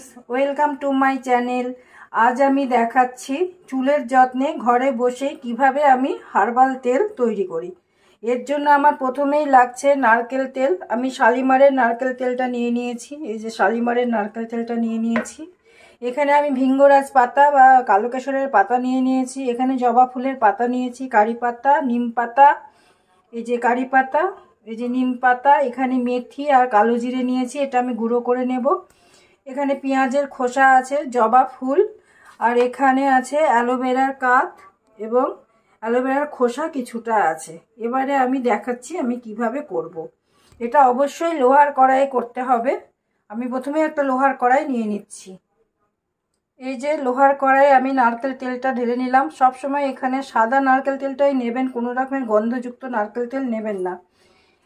Friends welcome to my channel. आज आमी देखाচ্ছি চুলের যত্নে ঘরে বসে কিভাবে আমি হার্বাল তেল তৈরি করি। এর জন্য আমার প্রথমেই লাগছে নারকেল তেল। আমি শালিমারের নারকেল তেলটা নিয়ে নিয়েছি। এই যে শালিমারের নারকেল তেলটা নিয়ে নিয়েছি। এখানে আমি ভিঙ্গরাজ পাতা বা কালো কেশরের পাতা নিয়ে নিয়েছি। এখানে জবা ফুলের পাতা নিয়েছি, কারি পাতা, নিম পাতা, এই যে কারি পাতা, এই যে নিম পাতা, এখানে মেথি আর কালো জিরে নিয়েছি, এটা আমি গুঁড়ো করে নেব। এখানে পেঁয়াজের খোসা আছে, জবা ফুল, আর এখানে আছে অ্যালোভেরার কাঠ এবং অ্যালোভেরার খোসা কিছুটা আছে। এবারে আমি দেখাচ্ছি আমি কিভাবে করব। এটা অবশ্যই লোহার কড়াইয়ে করতে হবে। আমি প্রথমে একটা লোহার কড়াই নিয়ে নিচ্ছি। এই যে লোহার কড়াইয়ে আমি নারকেল তেলটা ঢেলে নিলাম। সব সময় এখানে সাদা নারকেল তেলটাই নেবেন, কোনো রকমের গন্ধযুক্ত নারকেল তেল নেবেন না।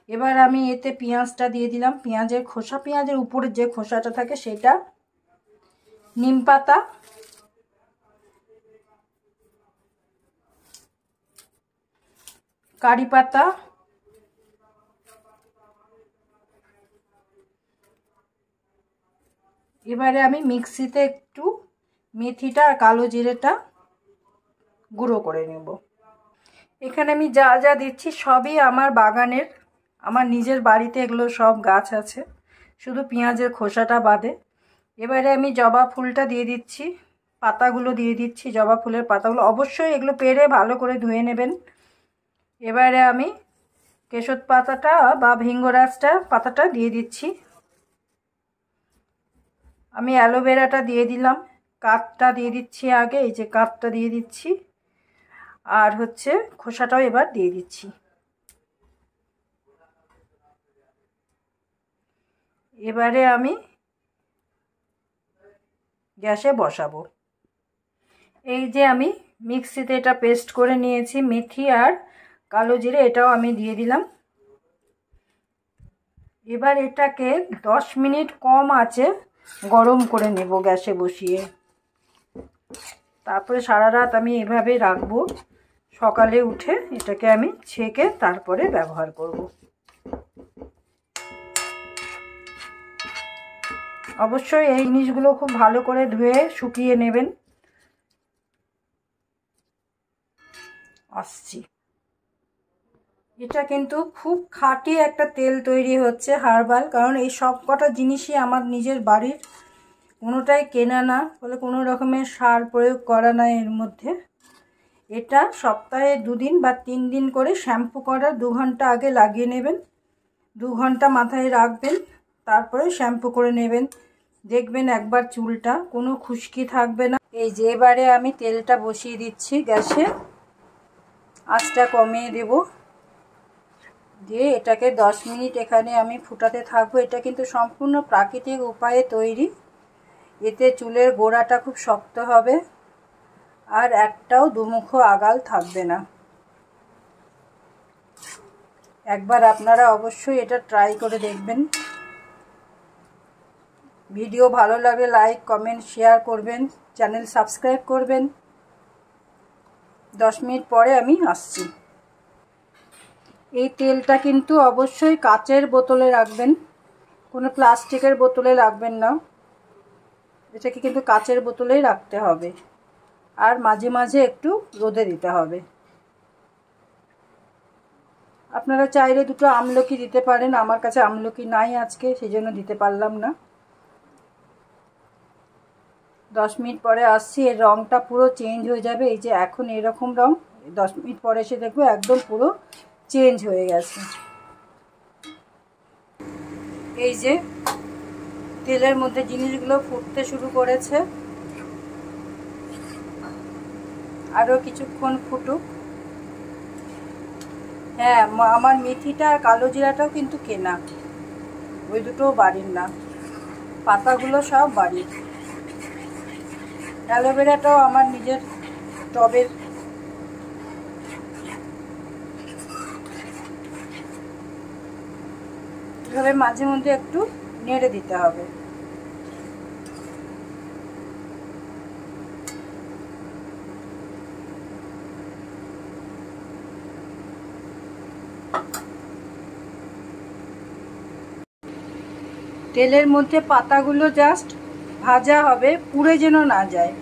এবার আমি এতে পেঁয়াজটা দিয়ে দিলাম, পেঁয়াজের খোসা, পেঁয়াজের উপরে যে খোসাটা থাকে সেটা, নিম পাতা, কারি পাতা, এবারে আমি মিক্সিতে একটু মেথিটা আর কালো জিরেটা গুঁড়ো করে নেব। এখানে আমি যা যা দিচ্ছি সবই আমার বাগানের, আমার নিজের বাড়িতে এগুলো সব গাছ আছে, শুধু পেঁয়াজের খোসাটা বাদে। এবারে আমি জবা ফুলটা দিয়ে দিচ্ছি, পাতাগুলো দিয়ে দিচ্ছি, জবা ফুলের পাতাগুলো অবশ্যই এগুলো পেরে ভালো করে ধুয়ে নেবেন। এবারে আমি কেশর পাতাটা বা ভিঙ্গরাজটা পাতাটা দিয়ে দিচ্ছি। আমি অ্যালোভেরাটা দিয়ে দিলাম, কাঠটা দিয়ে দিচ্ছি আগে, এই যে কাঠটা দিয়ে দিচ্ছি, আর হচ্ছে খোসাটাও এবার দিয়ে দিচ্ছি। এবারে আমি গ্যাসে বসাবো। এই যে আমি মিক্সিতে এটা পেস্ট করে নিয়েছি, মেথি আর কালো জিরে, এটাও আমি দিয়ে দিলাম। এবার এটাকে 10 মিনিট কম আঁচে গরম করে নেব গ্যাসে বসিয়ে। তারপরে সারা রাত আমি এভাবে রাখবো। সকালে উঠে এটাকে আমি ছেঁকে তারপরে ব্যবহার করব। অবশ্যই এই জিনিসগুলো খুব ভালো করে ধুয়ে শুকিয়ে নেবেন। আসছি, এটা কিন্তু খুব খাঁটি একটা তেল তৈরি হচ্ছে হার্বাল, কারণ এই সব কটা জিনিসই আমার নিজের বাড়ির, কোনোটাই কেনা না, বলে কোনো রকমের সার প্রয়োগ করা নাই এর মধ্যে। এটা সপ্তাহে 2 দিন বা 3 দিন করে শ্যাম্পু করার 2 ঘন্টা আগে লাগিয়ে নেবেন, 2 ঘন্টা মাথায় রাখবেন, তারপরে শ্যাম্পু করে নেবেন। দেখবেন একবার চুলটা কোনো খুশকি থাকবে না। এই যে এবারে আমি তেলটা বসিয়ে দিচ্ছি গ্যাসে, আঁচটা কমিয়ে দেব, দিয়ে এটাকে 10 মিনিট এখানে আমি ফুটাতে থাকবো। এটা কিন্তু সম্পূর্ণ প্রাকৃতিক উপায়ে তৈরি। এতে চুলের গোড়াটা খুব শক্ত হবে আর একটাও দুমুখো আগাল থাকবে না। একবার আপনারা অবশ্যই এটা ট্রাই করে দেখবেন। ভিডিও ভালো লাগলে লাইক, কমেন্ট, শেয়ার করবেন, চ্যানেল সাবস্ক্রাইব করবেন। 10 মিনিট পরে আমি আসছি। এই তেলটা কিন্তু অবশ্যই কাচের বোতলে রাখবেন, কোনো প্লাস্টিকের বোতলে রাখবেন না। এটাকে কিন্তু কাচের বোতলেই রাখতে হবে, আর মাঝে মাঝে একটু রোদে দিতে হবে। আপনারা চাইলে 2টো আমলকি দিতে পারেন, আমার কাছে আমলকি নাই আজকে, সেই জন্য দিতে পারলাম না। 10 মিনিট পরে আসছি, এর রঙটা পুরো চেঞ্জ হয়ে যাবে। এই যে এখন এরকম রঙ, 10 মিনিট পরে এসে দেখবো একদম পুরো চেঞ্জ হয়ে গেছে। এই যে তেলের মধ্যে জিনিসগুলো ফুটতে শুরু করেছে, আরও কিছুক্ষণ ফুটুক। হ্যাঁ, আমার মেথিটা আর কালো জিরাটাও কিন্তু কেনা, ওই দুটোও বাড়ির না, পাতাগুলো সব বাড়ির। অ্যালোভেরাটাও আমার নিজের টবের। এভাবে মাঝে মধ্যে একটু নেড়ে দিতে হবে। তেলের মধ্যে পাতাগুলো জাস্ট ভাজা হবে, পুড়ে যেন না যায়।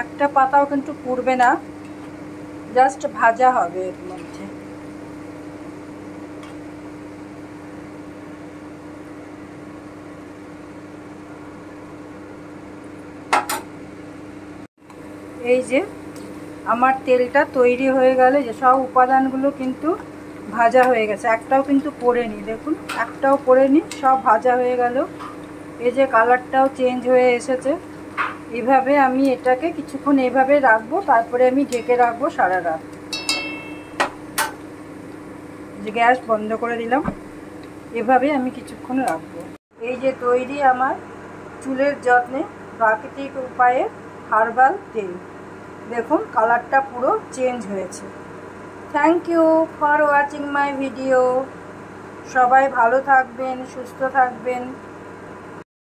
একটা পাতাও কিন্তু পুড়বে না, জাস্ট ভাজা হবে এর মধ্যে। এই যে আমার তেলটা তৈরি হয়ে গেল, যে সব উপাদানগুলো কিন্তু ভাজা হয়ে গেছে, একটাও কিন্তু পোড়েনি, দেখুন একটাও পোড়েনি, সব ভাজা হয়ে গেল। এই যে কালারটাও চেঞ্জ হয়ে এসেছে। এভাবে আমি এটাকে কিছুক্ষণ এইভাবে রাখবো, তারপরে আমি ঢেকে রাখবো সারা রাত। যে গ্যাস বন্ধ করে দিলাম, এভাবে আমি কিছুক্ষণ রাখবো। এই যে তৈরি আমার চুলের যত্নে প্রাকৃতিক উপায়ে হার্বাল তেল। দেখুন কালারটা পুরো চেঞ্জ হয়েছে। Thank you for watching my video. সবাই ভালো থাকবেন, সুস্থ থাকবেন।